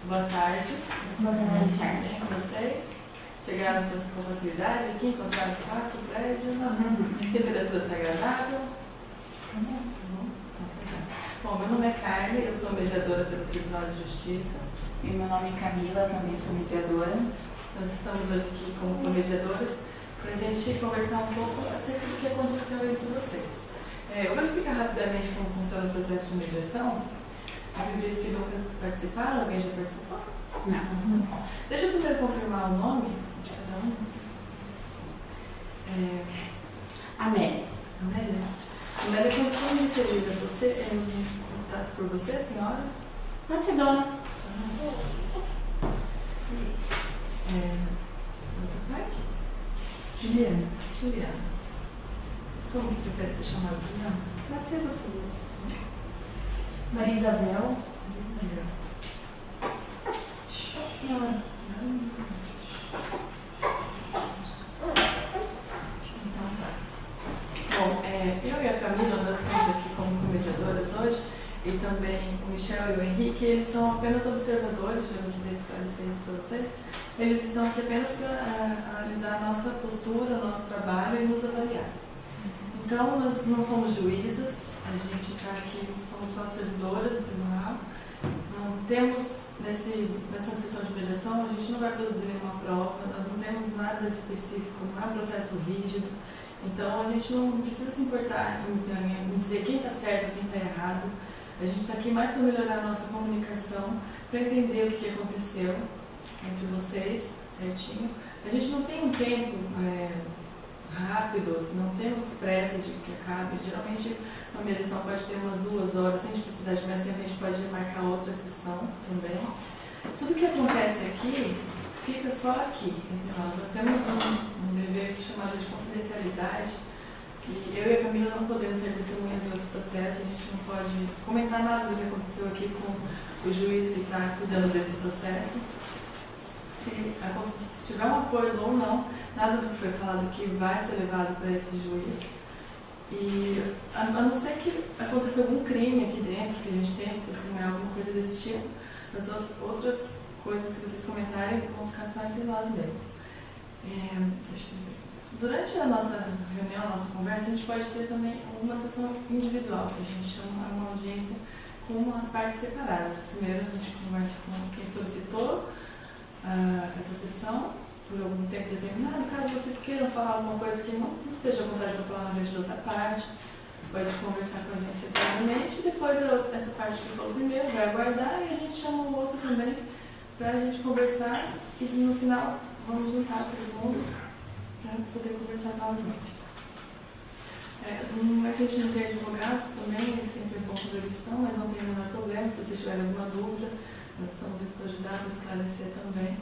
Boa tarde. Boa tarde. Vocês chegaram com facilidade aqui, encontraram fácil o prédio? A temperatura está agradável? Bom, meu nome é Carly, eu sou mediadora pelo Tribunal de Justiça. E meu nome é Camila, também sou mediadora. Nós estamos hoje aqui como mediadoras para a gente conversar um pouco acerca do que aconteceu entre vocês. Eu vou explicar rapidamente como funciona o processo de mediação. Acredito que nunca participaram, alguém já participou? Não. Deixa eu primeiro confirmar o nome de cada um. Amélia. Amélia? Amélia, como me referir a você? É um contato por você, senhora? Pode ser dona. Outra parte? Juliana. Juliana. Como que prefere ser chamada, Juliana? Pode ser você. Maria Isabel. Senhora. Então tá. Bom, eu e a Camila, nós estamos aqui como mediadoras hoje, e também o Michel e o Henrique, eles são apenas observadores, já gostaria de esclarecer isso para vocês. Eles estão aqui apenas para analisar a nossa postura, o nosso trabalho e nos avaliar. Então, nós não somos juízas, a gente está aqui, somos só servidoras do tribunal. Não temos, nessa sessão de mediação, a gente não vai produzir nenhuma prova, nós não temos nada específico, não é um processo rígido. Então, a gente não precisa se importar em dizer quem está certo, quem está errado. A gente está aqui mais para melhorar a nossa comunicação, para entender o que aconteceu entre vocês, certinho. A gente não tem um tempo rápido, não temos pressa de que acabe. Geralmente, uma mediação pode ter umas 2 horas, se a gente precisar de mais tempo, a gente pode remarcar outra sessão também. Tudo que acontece aqui, fica só aqui entre nós. Nós temos um dever aqui chamado de confidencialidade, que eu e a Camila não podemos ser testemunhas em outro processo, a gente não pode comentar nada do que aconteceu aqui com o juiz que está cuidando desse processo. Se tiver um acordo ou não, nada do que foi falado aqui vai ser levado para esse juiz. E a não ser que aconteça algum crime aqui dentro, que a gente tem que testemunhar alguma coisa desse tipo, as outras coisas que vocês comentarem vão ficar só entre nós mesmo. Durante a nossa reunião, a nossa conversa, a gente pode ter também uma sessão individual, que a gente chama uma audiência com as partes separadas. Primeiro a gente conversa com quem solicitou essa sessão por algum tempo determinado. Caso vocês queiram falar alguma coisa que não esteja à vontade para falar na vez de outra parte, pode conversar com a gente separadamente. Depois essa parte que falou primeiro vai aguardar e a gente chama o outro também para a gente conversar e no final vamos juntar todo mundo para poder conversar novamente. A gente não tem advogados também, sempre é bom quando eles estão, mas não tem o menor problema. Se vocês tiverem alguma dúvida, nós estamos aqui para ajudar, para esclarecer também.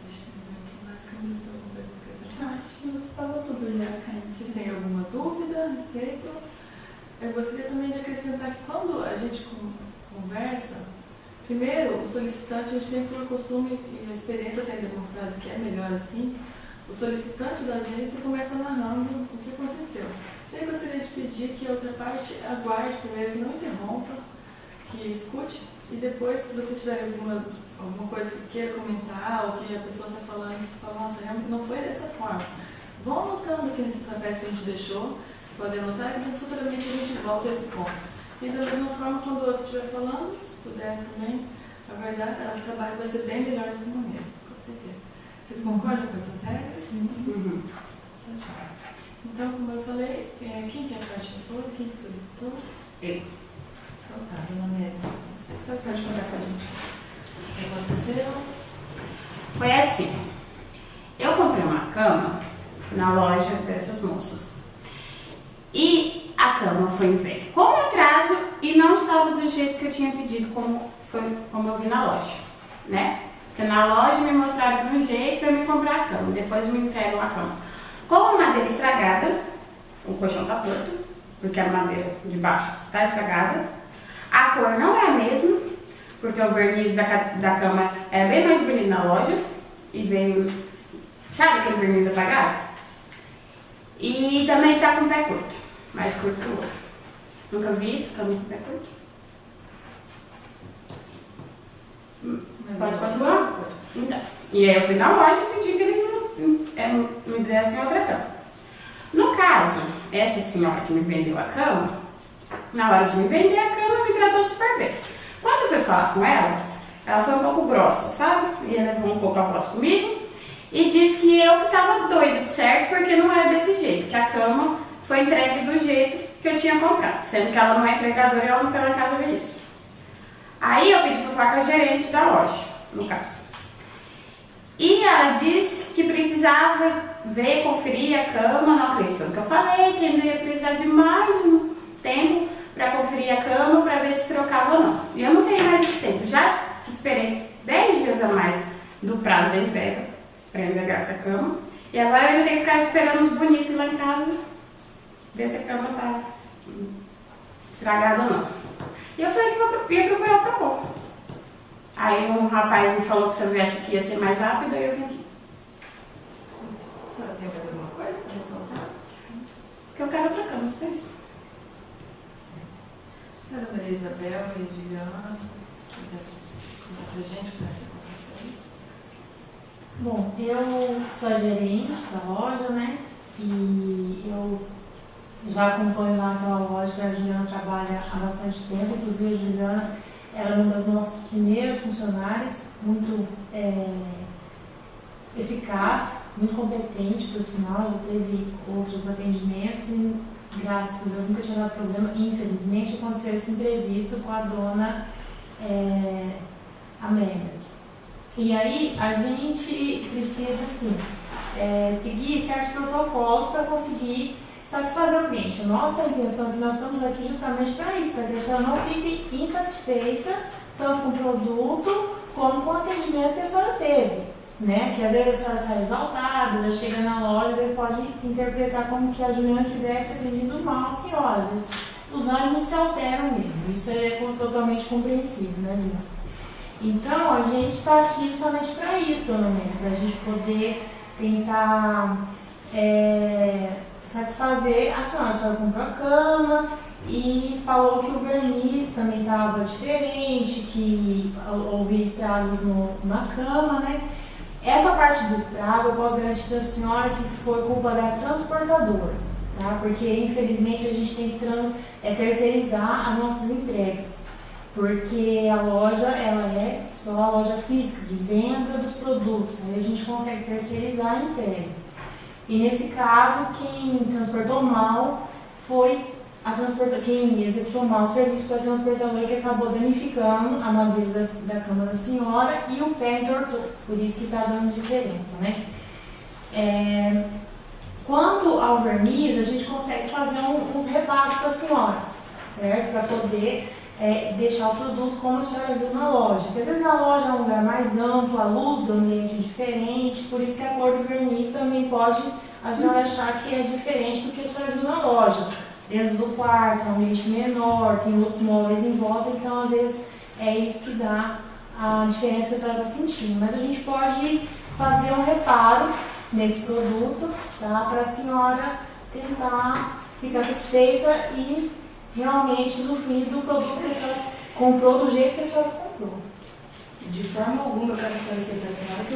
Deixa eu ver o que mais, Camila, tem alguma coisa para acrescentar? Acho que você falou tudo já, Carly. Vocês têm alguma dúvida a respeito? Eu gostaria também de acrescentar que quando a gente conversa, primeiro, o solicitante, a gente tem por costume, e a experiência tem demonstrado que é melhor assim, o solicitante da audiência começa narrando o que aconteceu. Eu gostaria de pedir que a outra parte aguarde primeiro, que não interrompa, que escute, e depois, se vocês tiverem alguma coisa que queira comentar, ou que a pessoa está falando, que você fala, nossa, realmente não foi dessa forma. Vão anotando aqui nesse papel que a gente deixou, podem anotar, e futuramente a gente volta a esse ponto. E da mesma forma, quando o outro estiver falando, se puder também aguardar, o trabalho vai ser bem melhor dessa maneira, com certeza. Vocês concordam com essas regras? Sim. Então, como eu falei, quem que é a parte toda? Quem que solicitou? Eu. Então tá, dona Nélia, você pode contar com a gente o que aconteceu? Foi assim. Eu comprei uma cama na loja dessas moças. E a cama foi entregue com atraso e não estava do jeito que eu tinha pedido, como eu vi na loja, né? Porque na loja me mostraram de um jeito para me comprar a cama, depois me entregam a cama com a madeira estragada, o colchão está torto, porque a madeira de baixo está estragada, a cor não é a mesma, porque o verniz da cama era bem mais bonito na loja e veio, sabe aquele verniz apagado? E também está com o pé curto, mais curto que o outro. Nunca vi isso, cama com o pé curto. Pode continuar? Então, e aí eu fui na loja e pedi que ele me desse outra cama. No caso, essa senhora que me vendeu a cama, na hora de me vender a cama, me tratou super bem. Quando eu fui falar com ela foi um pouco grossa, sabe? E ela levou um pouco a voz comigo e disse que eu que estava doida de certo, porque não era desse jeito, que a cama foi entregue do jeito que eu tinha comprado, sendo que ela não é entregadora e ela não foi lá em casa ver isso. Aí eu pedi para falar com a gerente da loja, no caso. E ela disse que precisava ver, conferir a cama, não acreditou no que eu falei, que ainda ia precisar de mais um tempo para conferir a cama, para ver se trocava ou não. E eu não tenho mais esse tempo, já esperei 10 dias a mais do prazo da entrega para entregar essa cama. E agora eu tenho que ficar esperando os bonitos lá em casa, ver se a cama está estragada ou não. E eu falei que ia procurar outra cor. Aí um rapaz me falou que se eu viesse aqui ia ser mais rápido, aí eu vim aqui. A senhora tem mais alguma coisa para ressaltar? Porque eu quero outra cama, só isso. Senhora Maria Isabel e Juliana, quiser contar pra gente como é que aconteceu isso? Bom, eu sou a gerente da loja, né? E eu já acompanho lá aquela loja que a Juliana trabalha há bastante tempo. Inclusive a Juliana era uma das nossas primeiras funcionárias, muito eficaz, muito competente, por sinal. Já teve outros atendimentos e, graças a Deus, nunca tinha dado problema. Infelizmente, aconteceu esse imprevisto com a dona Amélia. E aí, a gente precisa, assim, seguir certos protocolos para conseguir satisfazer o cliente. A nossa intenção é que nós estamos aqui justamente para isso, para que a senhora não fique insatisfeita, tanto com o produto, como com o atendimento que a senhora teve. Né? Que às vezes a senhora está exaltada, já chega na loja, às vezes pode interpretar como que a Juliana tivesse atendido mal a senhora. Às vezes os ânimos se alteram mesmo. Isso é totalmente compreensível, né, Juliana? Então, a gente está aqui justamente para isso, dona Amélia, para a gente poder tentar satisfazer a senhora. A senhora comprou a cama e falou que o verniz também estava diferente, que houve estragos na cama, né? Essa parte do estrago eu posso garantir para a senhora que foi culpa da transportadora, tá? Porque infelizmente a gente tem que terceirizar as nossas entregas, porque a loja ela é só a loja física de venda dos produtos, aí a gente consegue terceirizar a entrega. E nesse caso quem transportou mal foi quem executou mal o serviço foi a transportadora, que acabou danificando a madeira da cama da senhora e o pé entortou, por isso que está dando diferença, né? Quanto ao verniz, a gente consegue fazer uns reparos para a senhora, certo? Para poder deixar o produto como a senhora viu na loja. Porque às vezes na loja é um lugar mais amplo, a luz do ambiente é diferente, por isso que a cor do verniz também pode a senhora achar que é diferente do que a senhora viu na loja. Dentro do quarto, é um ambiente menor, tem outros móveis em volta, então às vezes é isso que dá a diferença que a senhora está sentindo. Mas a gente pode fazer um reparo nesse produto, tá? Para a senhora tentar ficar satisfeita e realmente usufruir do produto que a senhora comprou do jeito que a senhora comprou. De forma alguma eu quero esclarecer para a senhora que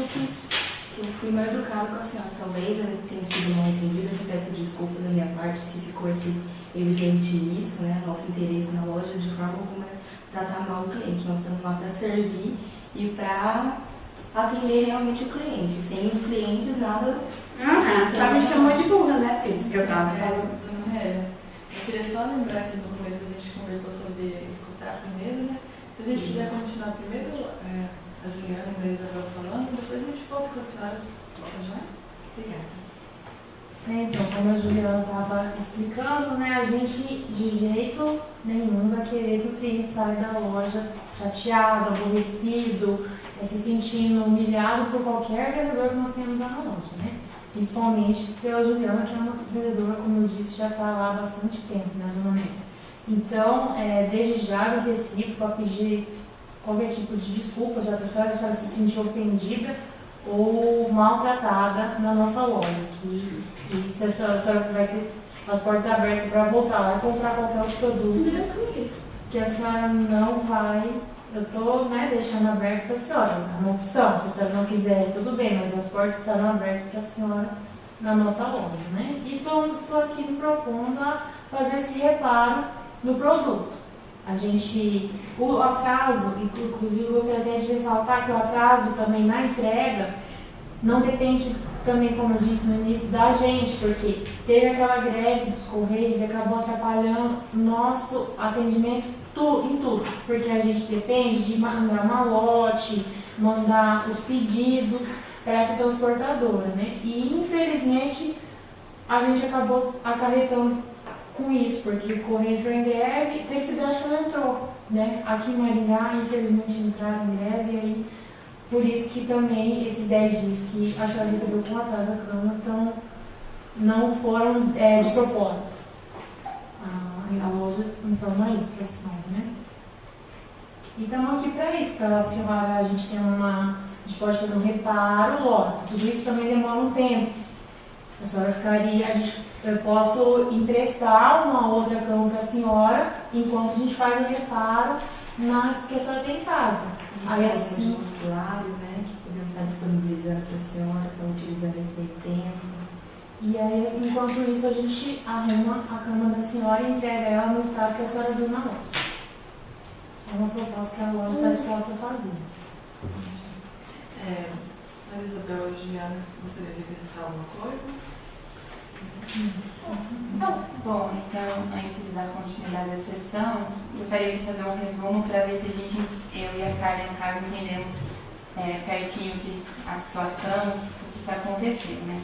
eu fui mal educada com a senhora. Talvez eu tenha sido mal entendida, eu peço desculpa da minha parte se ficou evidente isso, né? Nosso interesse na loja de forma alguma é tratar mal o cliente. Nós estamos lá para servir e para atender realmente o cliente. Sem os clientes, nada. Só me chamou de burra, né? Porque disse que eu estava falando. Eu queria só lembrar que no começo a gente conversou sobre escutar primeiro, né? Se a gente puder continuar primeiro, a Juliana e a Maria Isabel falando, depois a gente volta com a senhora. Pode, né? Obrigada. Então, como a Juliana estava explicando, né, a gente de jeito nenhum vai querer que o cliente saia da loja chateado, aborrecido, se sentindo humilhado por qualquer vendedor que nós tenhamos lá na loja, né? Principalmente pela Juliana, que é uma vendedora, como eu disse, já está lá há bastante tempo, né, dona Amélia? Então, desde já eu antecipo para pedir qualquer tipo de desculpa já para a senhora se sentir ofendida ou maltratada na nossa loja. E se a senhora vai ter as portas abertas para voltar lá e comprar qualquer outro produto, que a senhora não vai. Eu estou, né, deixando aberto para a senhora. É uma opção. Se a senhora não quiser, tudo bem, mas as portas estarão abertas para a senhora na nossa loja, né? E estou aqui me propondo a fazer esse reparo no produto. O atraso, inclusive gostaria até de ressaltar que o atraso também na entrega não depende também, como eu disse no início, da gente, porque teve aquela greve dos Correios e acabou atrapalhando o nosso atendimento em tudo, porque a gente depende de mandar malote, mandar os pedidos para essa transportadora, né? E infelizmente a gente acabou acarretando com isso, porque o Correio entrou em greve, tem cidade que não entrou, né? Aqui em Maringá, infelizmente, entraram em greve, e aí por isso que também esses 10 dias que a senhora recebeu com atraso da Câmara não foram de propósito. A loja informa isso para a senhora, né? E estamos aqui para isso, para a senhora, a gente pode fazer um reparo, lógico, tudo isso também demora um tempo. A senhora eu posso emprestar uma outra cama para a senhora, enquanto a gente faz o reparo nas que a senhora tem em casa. Aí assim, musculário, né, que podemos estar disponibilizando para a senhora, estão utilizando esse meio tempo. E aí, enquanto isso, a gente arruma a cama da senhora e entrega ela no estado que a senhora viu na loja. É uma proposta que a loja está disposta a fazer. Maria Isabel e Juliana, gostaria de acrescentar alguma coisa? Bom, então, antes de dar continuidade à sessão, gostaria de fazer um resumo para ver se eu e a Carla, no caso, entendemos certinho a situação, o que está acontecendo, né?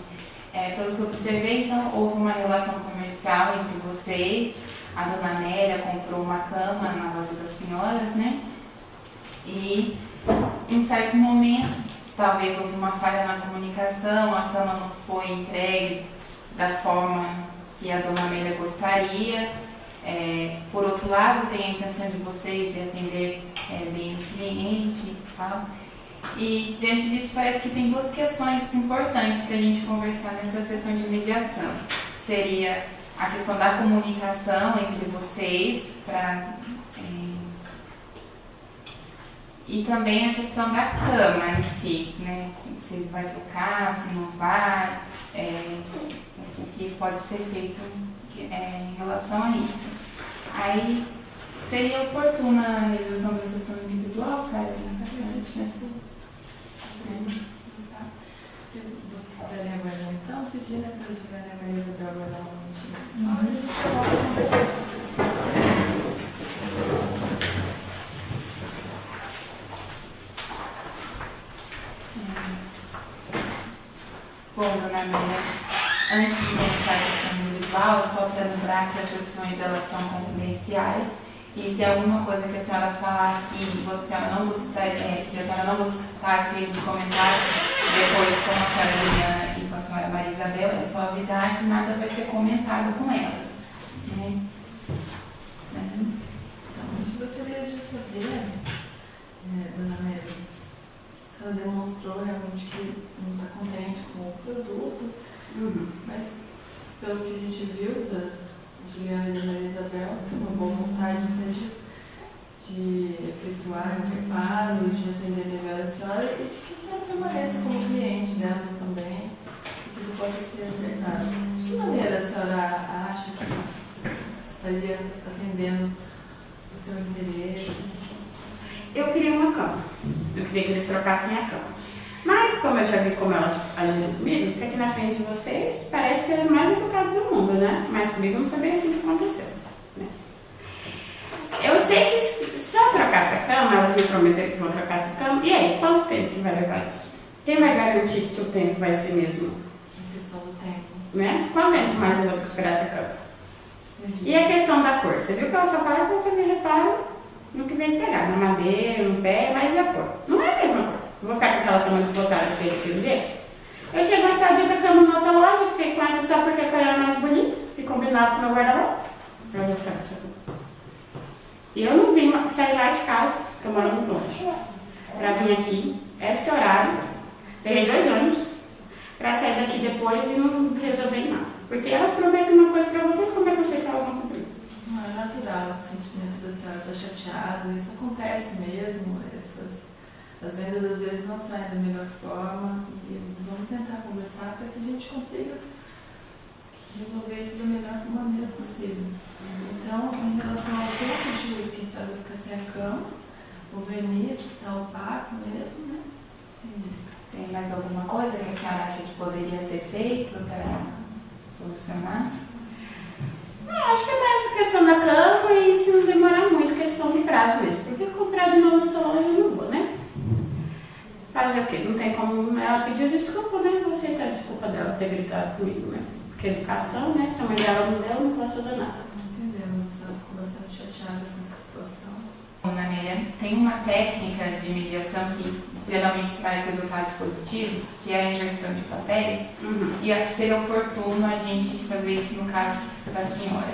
Pelo que eu observei, então, houve uma relação comercial entre vocês, a dona Nélia comprou uma cama na loja das senhoras, né? E, em certo momento, talvez houve uma falha na comunicação, a cama não foi entregue da forma que a dona Amélia gostaria. Por outro lado, tem a intenção de vocês de atender bem o cliente e tal. E diante disso parece que tem duas questões importantes para a gente conversar nessa sessão de mediação. Seria a questão da comunicação entre vocês e também a questão da cama em si, né? Se vai trocar, se não vai, o que pode ser feito em relação a isso. Aí seria oportuna a realização da sessão individual, Carla? Se vocês puderem aguardar, então, pedir para a Juliana e a Maria Isabel aguardar um minutinho. A gente já volta a conversar. Bom, dona Amélia, antes de começar a sessão individual, só para lembrar que as sessões elas são confidenciais e se alguma coisa que a senhora falar que a senhora não gostasse de comentar depois com a senhora Juliana e com a senhora Maria Isabel, é só avisar que nada vai ser comentado com elas, né? Então, a gente gostaria de saber, dona Amélia, a senhora demonstrou realmente que não está contente com o produto, mas pelo que a gente viu da Juliana e da Maria Isabel, tem uma boa vontade de efetuar um reparo, de atender melhor a senhora e de que a senhora permaneça como cliente delas também, e que tudo possa ser acertado. De que maneira a senhora acha que estaria atendendo o seu interesse? Eu queria uma cama. Eu queria que eles trocassem a cama. Mas, como eu já vi como elas agiram comigo, que aqui na frente de vocês parece ser as mais educadas do mundo, né? Mas comigo não foi bem assim que aconteceu, né? Eu sei que se eu trocasse a cama, elas me prometeram que vão trocar essa cama. E aí, quanto tempo que vai levar isso? Quem vai garantir que o tempo vai ser mesmo? A questão do tempo. Né? Quanto tempo mais eu vou ter que esperar essa cama? E a questão da cor? Você viu que ela só fala que eu vou fazer reparo no que vem estragar, na madeira, no pé, mas e a cor? Não é a mesma cor. Eu vou ficar com aquela cama desbotada feita daquele jeito. Eu tinha gostado de outra cama na outra loja, fiquei com essa só porque a cor era mais bonita e combinava com o meu guarda-roupa. Eu vou ficar com essa cama. E eu não vim sair lá de casa, porque eu moro muito longe, para vir aqui, esse horário, peguei 2 ônibus, para sair daqui depois e não resolver nada. Porque elas prometem uma coisa para vocês, como é que eu sei que elas vão cumprir? Não, é natural esse sentimento da senhora estar chateada, isso acontece mesmo, essas saem da melhor forma e vamos tentar conversar para que a gente consiga resolver isso da melhor maneira possível. Então, em relação ao tempo de que a senhora vai ficar sem a cama, o verniz está opaco mesmo, né? Entendi. Tem mais alguma coisa que a senhora acha que poderia ser feito para solucionar? Acho que é mais a questão da cama e se não demorar muito, questão de prazo mesmo. Porque comprar de novo nessa loja não vou, né? Fazer o quê? Não tem como ela pedir desculpa, né? Vou aceitar a desculpa dela ter gritado comigo, né? Porque educação, né? Se a mãe dela não deu, eu não posso fazer nada. Entendemos, a senhora ficou bastante chateada com essa situação. Na Amélia, tem uma técnica de mediação que geralmente traz resultados positivos, que é a inversão de papéis, e acho que seria oportuno a gente fazer isso no caso da senhora.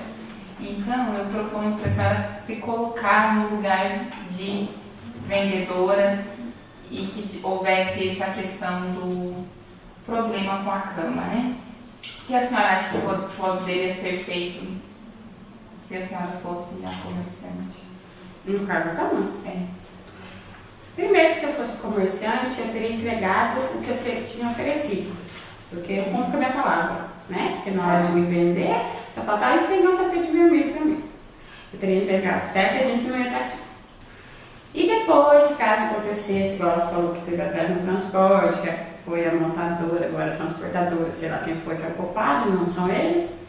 Então, eu proponho para a senhora se colocar no lugar de vendedora e que houvesse essa questão do problema com a cama, né? O que a senhora acha que poderia ser feito se a senhora fosse a comerciante? No caso, tá bom. É. Primeiro que se eu fosse comerciante, eu teria entregado o que eu tinha oferecido. Porque eu compro com a minha palavra, né? Porque na hora de me vender, só faltava estender um tapete vermelho para mim. Eu teria entregado certo e a gente não ia estar aqui. E depois, caso acontecesse, igual ela falou que teve atrás no transporte, que foi a montadora, agora a transportadora, sei lá quem foi que é o culpado, não são eles,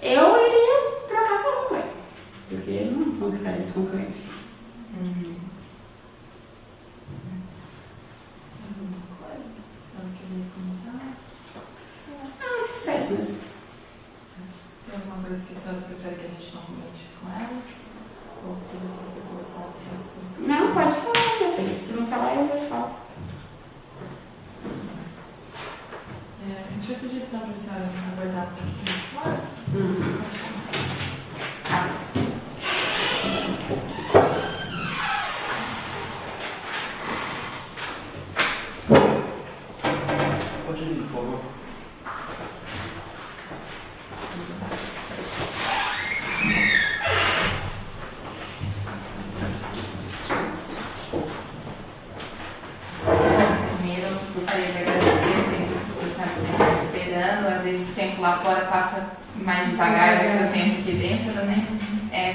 eu iria trocar por um, porque não vão ficar eles com o cliente. Alguma coisa? A senhora queria comentar? Ah, sucesso mesmo. Tem alguma coisa que a senhora prefere que a gente não comente com ela? Ou tudo que eu conversar com você? Não, pode falar, meu filho. Se não falar, eu vou falar. A gente vai pedir então para a senhora aguardar um pouquinho fora. Pode ir, por favor. Primeiro, gostaria de agradecer o tempo que o senhor esteve esperando. Às vezes o tempo lá fora passa mais devagar do que o tempo aqui dentro, né?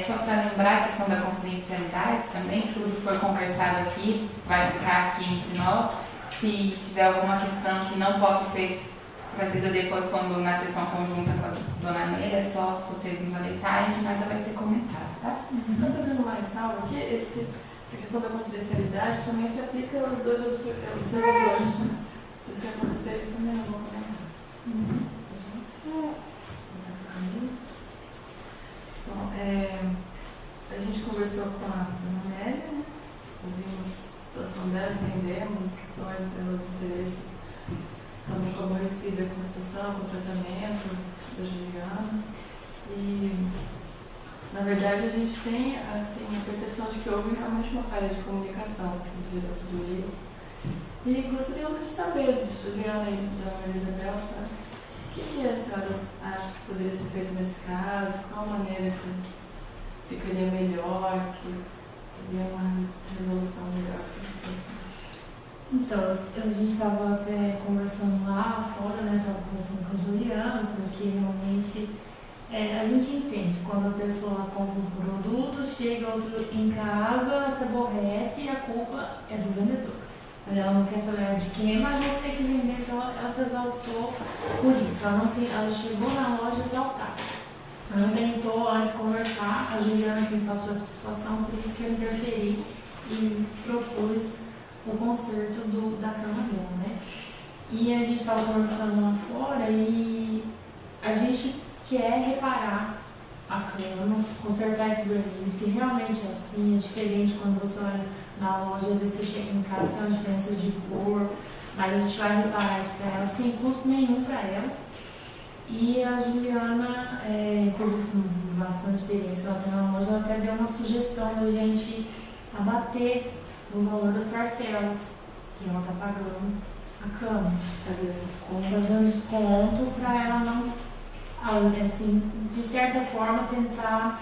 Só para lembrar a questão da confidencialidade também, tudo que for conversado aqui vai ficar aqui entre nós. Se tiver alguma questão que não possa ser trazida depois quando na sessão conjunta com a dona Amélia, é só vocês nos alertarem que nada vai ser comentado, tá? Só fazendo uma ressalva aqui, essa questão da confidencialidade também se aplica aos dois observadores, né? Tudo que acontecer, eles também não vão comentar. Bom, a gente conversou com a dona Amélia, né? Ouvimos a situação dela, entendemos as questões dela de interesse, também como recebe com a situação, com o tratamento da Juliana. E, na verdade, a gente tem assim, a percepção de que houve realmente uma falha de comunicação que gerou tudo isso. E gostaríamos de saber, de Juliana e da Maria Isabel, sabe? O que a senhora acha que poderia ser feito nesse caso? Qual maneira que ficaria melhor, que teria uma resolução melhor para a situação? Então, a gente estava até conversando lá fora, né? Estava conversando com a Juliana, porque realmente a gente entende quando a pessoa compra um produto, chega outro em casa, se aborrece e a culpa é do vendedor. Ela não quer saber de quem, mas você que vendeu, então ela se exaltou por isso. Ela chegou na loja exaltada. Ela não tentou antes conversar, a Juliana que me passou essa situação, por isso que eu interferi e propus o conserto da cama dela, né? E a gente estava conversando lá fora e a gente quer reparar a cama, consertar esse verniz, que realmente é assim, é diferente quando você olha na loja, às vezes você chega em casa, tem uma diferença de cor, mas a gente vai reparar isso para ela sem custo nenhum para ela. E a Juliana, inclusive com bastante experiência que ela tem na loja, ela até deu uma sugestão da gente abater o valor das parcelas que ela está pagando a cama. Fazer um desconto para ela não, assim, de certa forma, tentar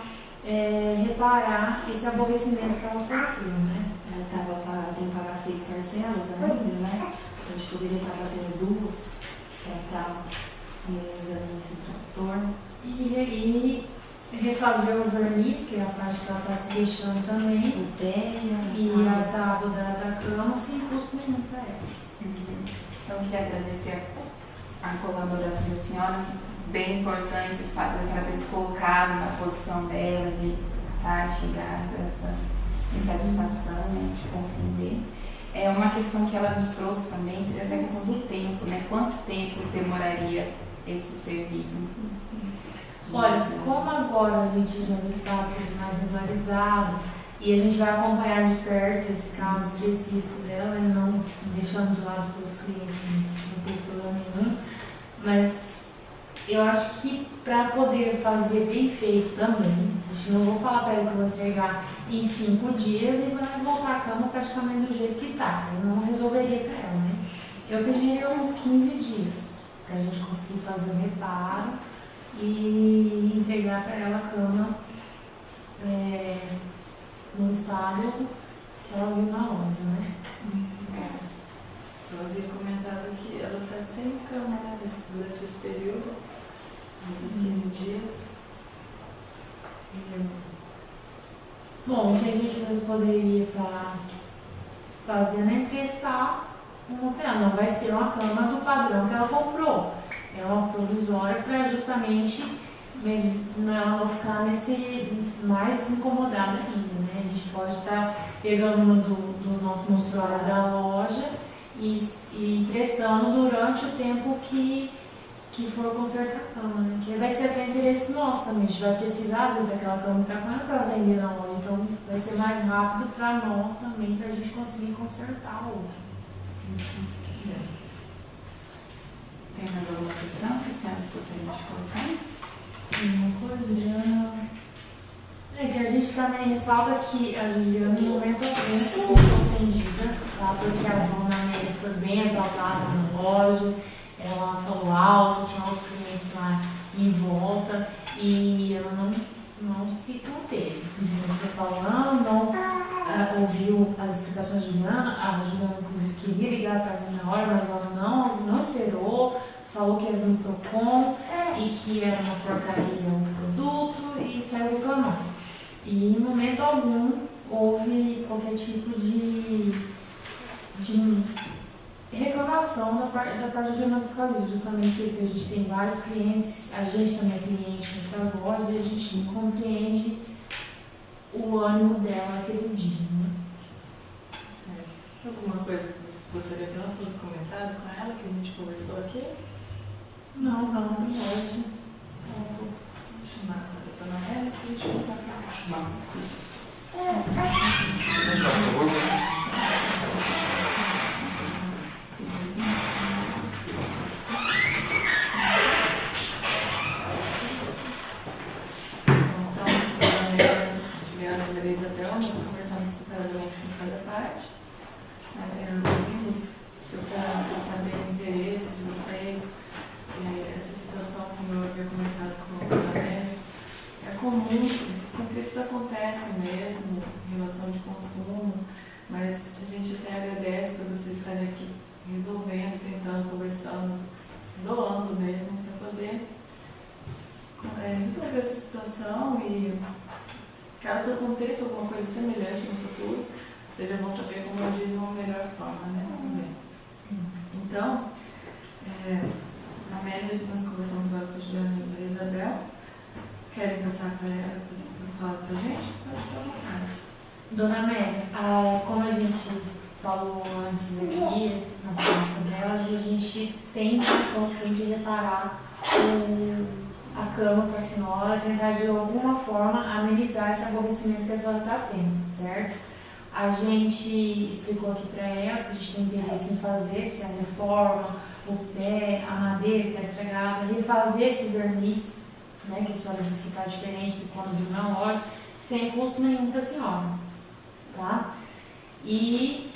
reparar esse aborrecimento que ela sofreu, né? Ela tem que pagar 6 parcelas parcelas ainda, né? A gente poderia estar batendo duas para estar amenizando esse transtorno. E refazer o verniz, que é a parte que ela está se deixando também, O pé e a tábua da cama sem custo nenhum para ela. Então, eu queria agradecer a colaboração da senhora, assim, bem importante esse fato da senhora ter se colocado na posição dela, de estar chegada a essa insatisfação, né, de compreender. Uma questão que ela nos trouxe também seria essa questão do tempo, né? Quanto tempo demoraria esse serviço? Olha, como agora a gente já está tudo mais regularizado e a gente vai acompanhar de perto esse caso específico dela, e não deixando de lado os outros clientes, não tem problema nenhum, mas eu acho que para poder fazer bem feito também, a gente não vou falar para ela que eu vou entregar em 5 dias e vai voltar a cama praticamente do jeito que está, eu não resolveria para ela, né? Eu pediria uns 15 dias para a gente conseguir fazer o reparo e entregar para ela a cama no estado que ela viu na loja, né? Eu havia comentado que ela está sem cama, né, durante esse período, dos 15 dias. Bom, o que a gente poderia estar fazendo é emprestar uma para ela. Não vai ser uma cama do padrão que ela comprou. É uma provisória para justamente ela não ficar mais incomodada ainda, né? A gente pode estar pegando uma do nosso mostruário da loja e emprestando durante o tempo que for consertar a cama, né? Que vai ser até interesse nosso também. A gente vai precisar, às vezes, daquela cama que está para vender na loja. Então, vai ser mais rápido para nós também, para a gente conseguir consertar a outra. Tem mais alguma questão que a senhora gostaria de colocar? Uma coisa, é que a gente também ressalta que a Juliana, no momento algum, ficou ofendida, tá? Porque a dona Amélia foi bem exaltada na loja, ela falou alto, tinha outros clientes lá em volta e ela não se conteve. Simplesmente foi falando, não ouviu as explicações da Juliana. A Juliana, inclusive, queria ligar para mim na hora, mas ela não esperou. Falou que ia vir pro Procon e que era uma porcaria o produto e saiu reclamando. E em momento algum houve qualquer tipo de reclamação da parte do Jornal do Causa, justamente porque a gente tem vários clientes, a gente também é cliente das lojas e a gente não compreende o ânimo dela naquele dia, né? Alguma coisa que você gostaria que ela fosse comentado com ela, que a gente conversou aqui? Não pode. Vou chamar a dona Amélia e a gente vai para cá. Vou chamar. Isso. Juliana e Maria Isabel, nós conversamos separadamente com cada parte. Ouvimos também o interesse de vocês. Essa situação, como eu havia comentado com a Amélia, é comum, esses conflitos acontecem mesmo em relação de consumo, mas a gente até agradece por vocês estarem aqui resolvendo, tentando, conversando, se doando mesmo, para poder resolver essa situação e caso aconteça alguma coisa semelhante no futuro, vocês já vão saber como agir de uma melhor forma, né? Então, na Amélia, nós conversamos agora com a Juliana e a Maria Isabel. Vocês querem passar para ela para falar para a gente? Pode ficar à vontade. Dona Amélia, como a gente falou antes aqui, na presença delas, a gente tem intenção sim de reparar a cama para a senhora, tentar de alguma forma amenizar esse aborrecimento que a senhora está tendo, certo? A gente explicou aqui para elas que a gente tem interesse em fazer se a reforma, o pé, a madeira que está estragada, refazer esse verniz, né, que a senhora disse que está diferente de quando viu na loja, sem custo nenhum para a senhora, tá? E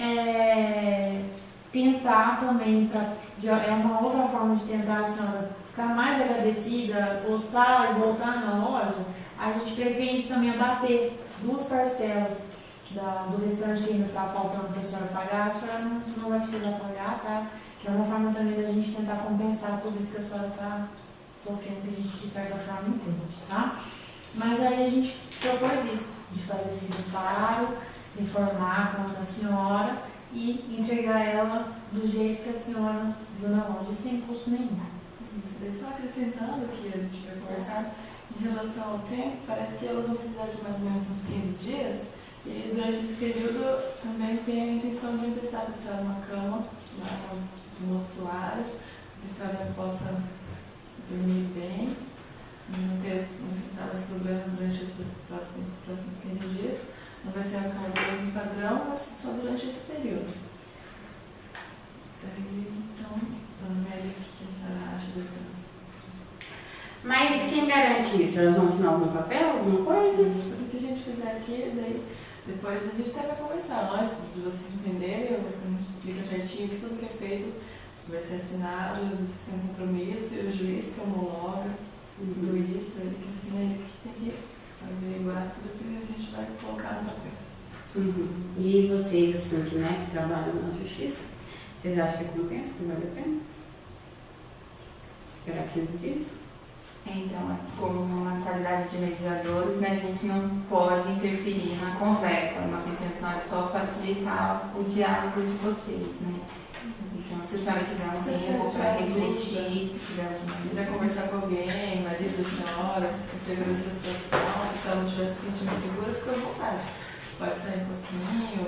tentar também, é uma outra forma de tentar a senhora ficar mais agradecida, gostar e voltar na loja, a gente pretende também abater 2 parcelas do restante que ainda está faltando para a senhora pagar, a senhora não vai precisar pagar, tá? É uma forma também da gente tentar compensar tudo isso que a senhora está sofrendo, que a gente de certa forma entende, tá? Mas aí a gente propôs isso, de fazer esse reparo, reformar a cama da senhora e entregar ela do jeito que a senhora viu na loja, sem custo nenhum. Isso, daí só acrescentando que a gente vai conversar, em relação ao tempo, parece que elas vão precisar de mais ou menos uns 15 dias, e durante esse período também tem a intenção de emprestar para a senhora uma cama lá no mostruário, que a senhora possa dormir bem, não ter enfrentado esse problema durante esses próximos 15 dias. Não vai ser a cama do mesmo padrão, mas só durante esse período. Então, dona Amélia, o que a senhora acha dessa? Mas quem garante isso? Elas vão assinar algum papel, alguma coisa? Tudo que a gente fizer aqui, daí depois a gente até vai conversar. Antes de vocês entenderem, a gente explica certinho que tudo que é feito vai ser assinado, vocês têm um compromisso, e o juiz que homologa tudo isso, ele que assina, ele que tem que averiguar tudo que a gente vai colocar no papel. E vocês, assim, que trabalham na justiça, vocês acham que compensa, que vale a pena? Esperar 15 dias? Então, como na qualidade de mediadores, a gente não pode interferir na conversa. A nossa intenção é só facilitar o diálogo de vocês, né? Então, se a senhora quiser um tempo para refletir, se quiser conversar com alguém, marido da senhora, se conseguir essa situação, se a senhora não estiver se sentindo segura, fica à vontade. Pode sair um pouquinho,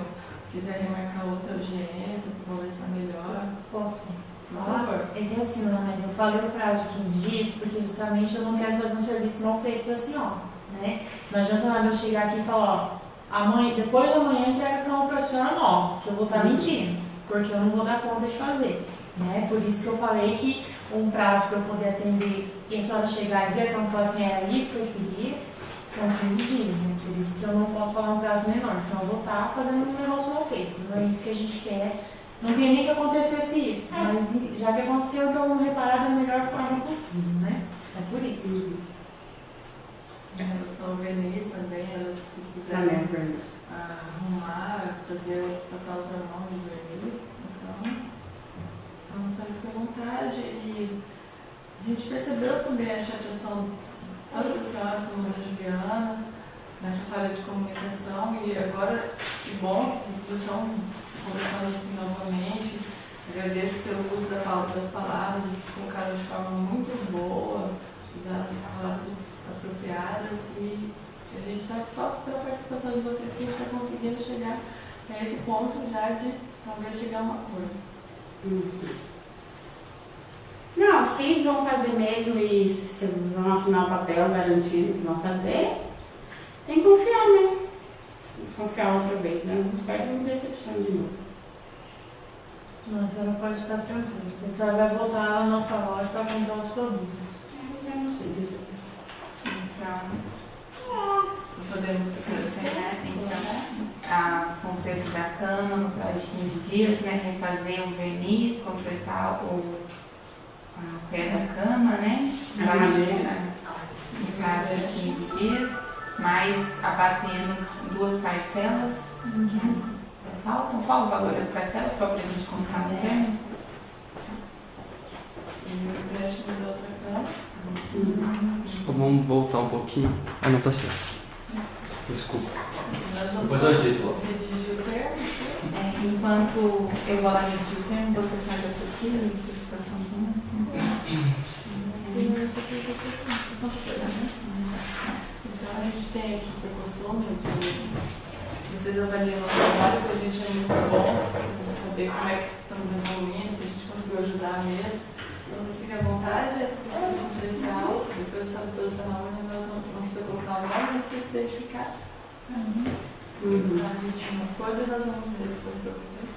quiser remarcar outra audiência para conversar melhor. Posso? Por favor. É que assim, dona Maria, eu falei o prazo de 15 dias porque justamente eu não quero fazer um serviço mal feito para a senhora, né? Não adianta nada eu chegar aqui e falar, ó, depois de amanhã entrega a cama para a senhora nova, que eu vou estar mentindo, porque eu não vou dar conta de fazer, né? Por isso que eu falei que um prazo para eu poder atender e a senhora chegar e ver a cama e falar assim, era isso que eu queria, são 15 dias, né? Por isso que eu não posso falar um prazo menor, senão eu vou estar fazendo um negócio mal feito, não é isso que a gente quer. Não queria nem que acontecesse isso, mas já que aconteceu, então vamos reparar da melhor forma possível, né? É por isso. Em relação ao verniz também, elas quiserem arrumar, passar outra mão de verniz, então a senhora fica à vontade. E a gente percebeu também a chateação tanto da senhora como da Juliana nessa falha de comunicação, e agora, que bom que vocês estão conversando assim novamente. Agradeço pelo uso das palavras, vocês colocaram de forma muito boa, usaram palavras apropriadas, e a gente está só pela participação de vocês que a gente está conseguindo chegar a esse ponto já de talvez chegar a um acordo. Não, se vão fazer mesmo e vão assinar o papel garantindo que vão fazer, tem que confiar, né? Confiar outra vez, né? Não espero que me decepcione de novo. Não, a senhora pode ficar tranquila. A senhora vai voltar na nossa loja para comprar os produtos. Eu já não sei dizer. Então, Podemos fazer né? Então, a conserto da cama no prazo de 15 dias, né? Refazer o verniz, consertar a pé da cama, né? No prazo de 15 dias, mas abatendo 2 parcelas. Qual o valor das parcelas, só para a gente comprar no termo? E o empréstimo da outra cama. Vamos voltar um pouquinho. Ah, não, tá certo. Desculpa. Depois eu edito. Redigir o termo. Enquanto eu vou lá redigir o termo, você faz a pesquisa de situação Então a gente tem aqui por costume de vocês avaliam o trabalho, que a gente é muito bom, saber como é que estamos evoluindo, se a gente conseguiu ajudar mesmo. Então vocês fiquem à vontade, essa pesquisa confidencial, depois do sábado da nova, não precisa colocar o nome, não precisa se identificar. A gente tinha um acordo e nós vamos ver depois para vocês.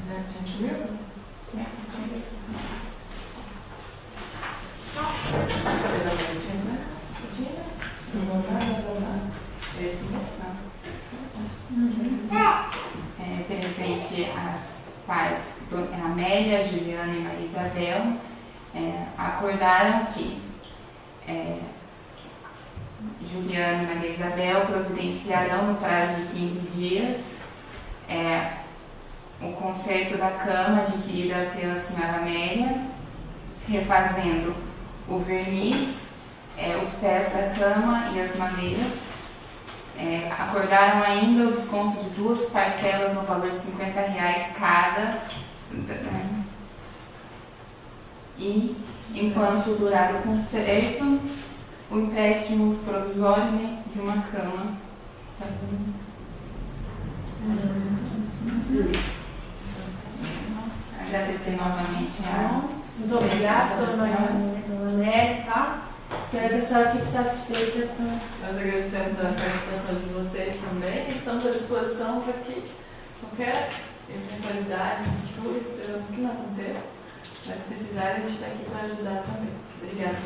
Já tinha viu? Presente as partes, a Amélia, a Juliana e a Maria Isabel, acordaram que Juliana e Maria Isabel providenciarão no prazo de 15 dias o conserto da cama adquirida pela senhora Amélia, refazendo o verniz, os pés da cama e as madeiras. Acordaram ainda o desconto de 2 parcelas no valor de R$50 cada. E, enquanto durar o conserto, o empréstimo provisório, né, de uma cama. Agradecer novamente a... Muito obrigada, dona Nélia, tá? Espero que a senhora fique satisfeita com... Nós agradecemos a participação de vocês também e estamos à disposição para que qualquer eventualidade no futuro, esperamos que não aconteça, mas se precisarem, a gente está aqui para ajudar também. Obrigada.